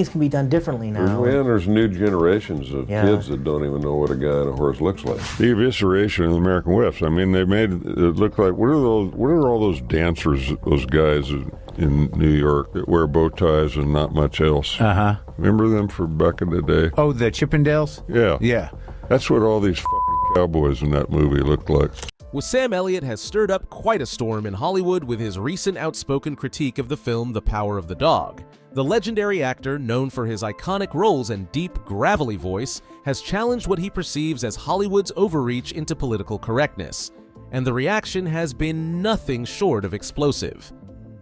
Things can be done differently now. And there's new generations of kids that don't even know what a guy on a horse looks like. The evisceration of the American West. I mean, they made it look like, what are all those dancers, those guys in New York that wear bow ties and not much else? Remember them from back in the day? Oh, the Chippendales? Yeah. That's what all these fucking cowboys in that movie looked like. Well, Sam Elliott has stirred up quite a storm in Hollywood with his recent outspoken critique of the film The Power of the Dog. The legendary actor, known for his iconic roles and deep, gravelly voice, has challenged what he perceives as Hollywood's overreach into political correctness, and the reaction has been nothing short of explosive.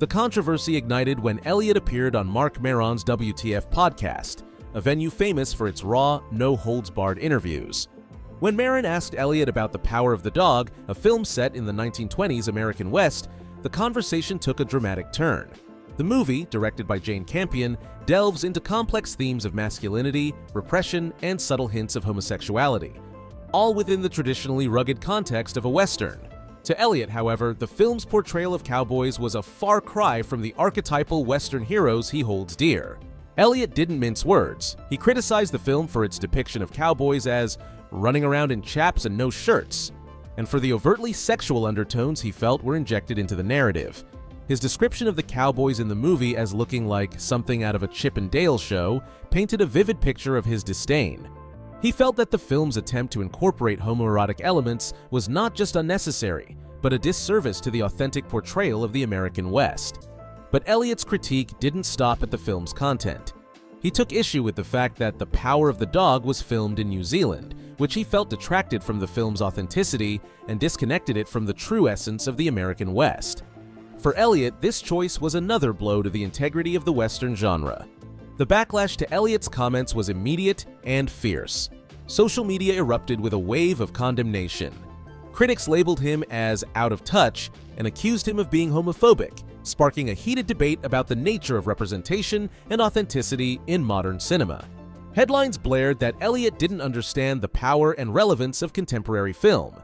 The controversy ignited when Elliott appeared on Marc Maron's WTF podcast, a venue famous for its raw, no-holds-barred interviews. When Maron asked Elliott about The Power of the Dog, a film set in the 1920s American West, the conversation took a dramatic turn. The movie, directed by Jane Campion, delves into complex themes of masculinity, repression, and subtle hints of homosexuality, all within the traditionally rugged context of a Western. To Elliott, however, the film's portrayal of cowboys was a far cry from the archetypal Western heroes he holds dear. Elliott didn't mince words. He criticized the film for its depiction of cowboys as running around in chaps and no shirts, and for the overtly sexual undertones he felt were injected into the narrative. His description of the cowboys in the movie as looking like something out of a Chip and Dale show painted a vivid picture of his disdain. He felt that the film's attempt to incorporate homoerotic elements was not just unnecessary, but a disservice to the authentic portrayal of the American West. But Elliott's critique didn't stop at the film's content. He took issue with the fact that The Power of the Dog was filmed in New Zealand, which he felt detracted from the film's authenticity and disconnected it from the true essence of the American West. For Elliott, this choice was another blow to the integrity of the Western genre. The backlash to Elliott's comments was immediate and fierce. Social media erupted with a wave of condemnation. Critics labeled him as out of touch and accused him of being homophobic, sparking a heated debate about the nature of representation and authenticity in modern cinema. Headlines blared that Elliott didn't understand the power and relevance of contemporary film,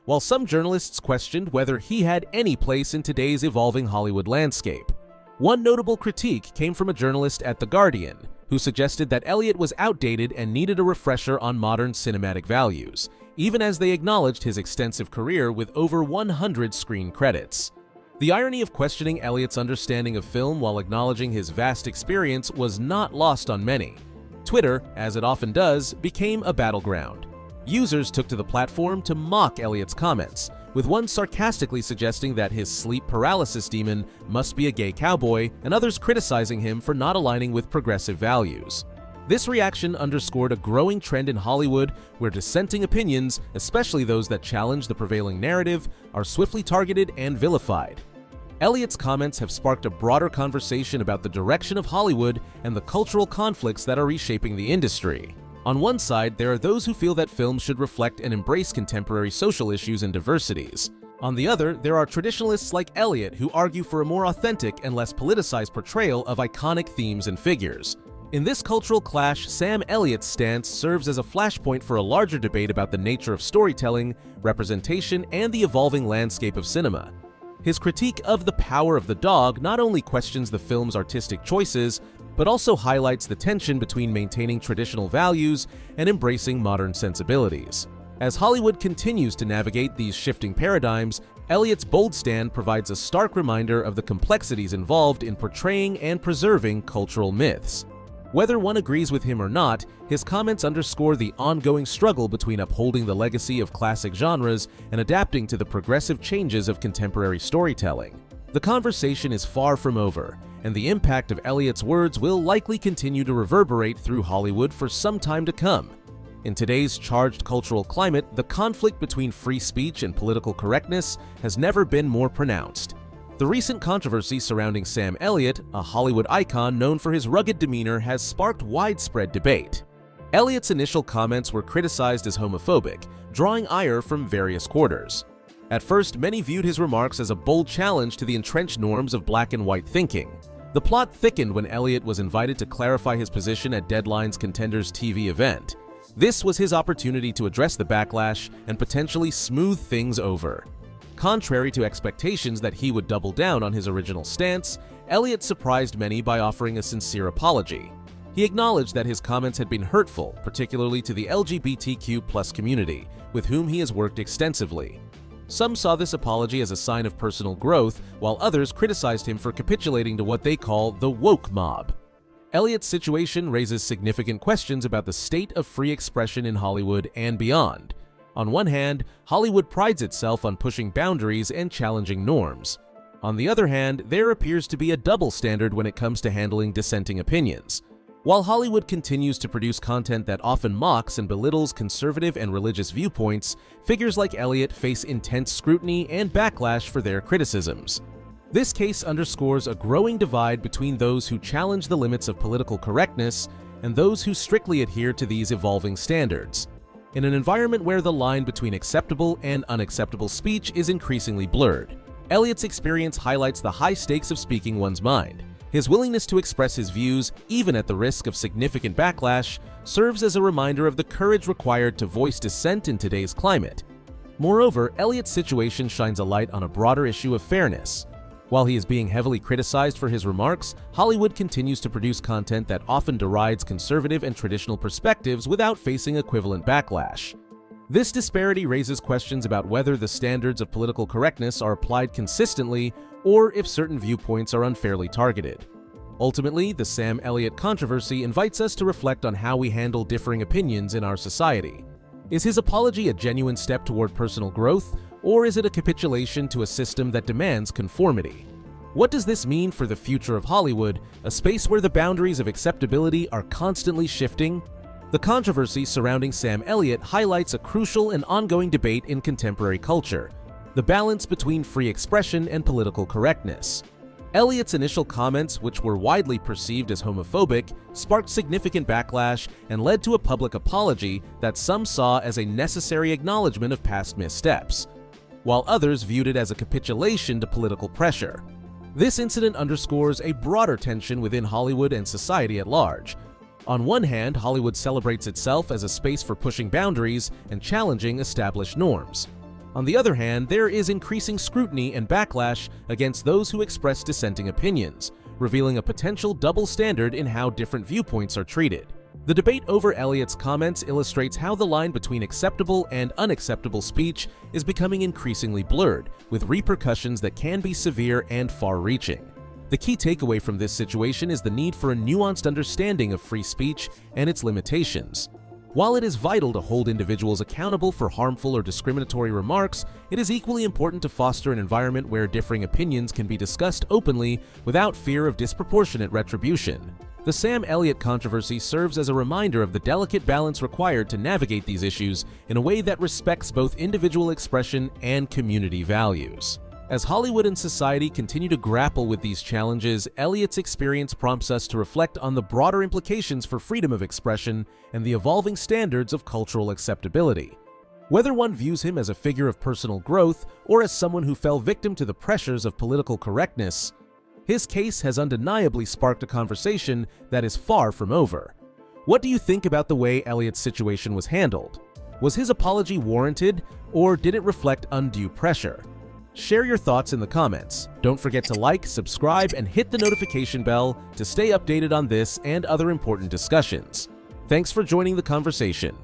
while some journalists questioned whether he had any place in today's evolving Hollywood landscape. One notable critique came from a journalist at The Guardian, who suggested that Elliott was outdated and needed a refresher on modern cinematic values, even as they acknowledged his extensive career with over 100 screen credits. The irony of questioning Elliott's understanding of film while acknowledging his vast experience was not lost on many. Twitter, as it often does, became a battleground. Users took to the platform to mock Elliott's comments, with one sarcastically suggesting that his sleep paralysis demon must be a gay cowboy, and others criticizing him for not aligning with progressive values. This reaction underscored a growing trend in Hollywood where dissenting opinions, especially those that challenge the prevailing narrative, are swiftly targeted and vilified. Elliott's comments have sparked a broader conversation about the direction of Hollywood and the cultural conflicts that are reshaping the industry. On one side, there are those who feel that films should reflect and embrace contemporary social issues and diversities. On the other, there are traditionalists like Elliott who argue for a more authentic and less politicized portrayal of iconic themes and figures. In this cultural clash, Sam Elliott's stance serves as a flashpoint for a larger debate about the nature of storytelling, representation, and the evolving landscape of cinema. His critique of The Power of the Dog not only questions the film's artistic choices, but also highlights the tension between maintaining traditional values and embracing modern sensibilities. As Hollywood continues to navigate these shifting paradigms, Elliott's bold stand provides a stark reminder of the complexities involved in portraying and preserving cultural myths. Whether one agrees with him or not, his comments underscore the ongoing struggle between upholding the legacy of classic genres and adapting to the progressive changes of contemporary storytelling. The conversation is far from over, and the impact of Elliott's words will likely continue to reverberate through Hollywood for some time to come. In today's charged cultural climate, the conflict between free speech and political correctness has never been more pronounced. The recent controversy surrounding Sam Elliott, a Hollywood icon known for his rugged demeanor, has sparked widespread debate. Elliott's initial comments were criticized as homophobic, drawing ire from various quarters. At first, many viewed his remarks as a bold challenge to the entrenched norms of black and white thinking. The plot thickened when Elliott was invited to clarify his position at Deadline's Contenders TV event. This was his opportunity to address the backlash and potentially smooth things over. Contrary to expectations that he would double down on his original stance, Elliott surprised many by offering a sincere apology. He acknowledged that his comments had been hurtful, particularly to the LGBTQ+ community, with whom he has worked extensively. Some saw this apology as a sign of personal growth, while others criticized him for capitulating to what they call the woke mob. Elliott's situation raises significant questions about the state of free expression in Hollywood and beyond. On one hand, Hollywood prides itself on pushing boundaries and challenging norms. On the other hand, there appears to be a double standard when it comes to handling dissenting opinions. While Hollywood continues to produce content that often mocks and belittles conservative and religious viewpoints, figures like Elliott face intense scrutiny and backlash for their criticisms. This case underscores a growing divide between those who challenge the limits of political correctness and those who strictly adhere to these evolving standards. In an environment where the line between acceptable and unacceptable speech is increasingly blurred, Elliott's experience highlights the high stakes of speaking one's mind. His willingness to express his views, even at the risk of significant backlash, serves as a reminder of the courage required to voice dissent in today's climate. Moreover, Elliott's situation shines a light on a broader issue of fairness. While he is being heavily criticized for his remarks, Hollywood continues to produce content that often derides conservative and traditional perspectives without facing equivalent backlash. This disparity raises questions about whether the standards of political correctness are applied consistently or if certain viewpoints are unfairly targeted. Ultimately, the Sam Elliott controversy invites us to reflect on how we handle differing opinions in our society. Is his apology a genuine step toward personal growth, or is it a capitulation to a system that demands conformity? What does this mean for the future of Hollywood, a space where the boundaries of acceptability are constantly shifting? The controversy surrounding Sam Elliott highlights a crucial and ongoing debate in contemporary culture: the balance between free expression and political correctness. Elliott's initial comments, which were widely perceived as homophobic, sparked significant backlash and led to a public apology that some saw as a necessary acknowledgement of past missteps, while others viewed it as a capitulation to political pressure. This incident underscores a broader tension within Hollywood and society at large. On one hand, Hollywood celebrates itself as a space for pushing boundaries and challenging established norms. On the other hand, there is increasing scrutiny and backlash against those who express dissenting opinions, revealing a potential double standard in how different viewpoints are treated. The debate over Elliott's comments illustrates how the line between acceptable and unacceptable speech is becoming increasingly blurred, with repercussions that can be severe and far-reaching. The key takeaway from this situation is the need for a nuanced understanding of free speech and its limitations. While it is vital to hold individuals accountable for harmful or discriminatory remarks, it is equally important to foster an environment where differing opinions can be discussed openly without fear of disproportionate retribution. The Sam Elliott controversy serves as a reminder of the delicate balance required to navigate these issues in a way that respects both individual expression and community values. As Hollywood and society continue to grapple with these challenges, Elliott's experience prompts us to reflect on the broader implications for freedom of expression and the evolving standards of cultural acceptability. Whether one views him as a figure of personal growth or as someone who fell victim to the pressures of political correctness, his case has undeniably sparked a conversation that is far from over. What do you think about the way Elliott's situation was handled? Was his apology warranted, or did it reflect undue pressure? Share your thoughts in the comments. Don't forget to like, subscribe, and hit the notification bell to stay updated on this and other important discussions. Thanks for joining the conversation.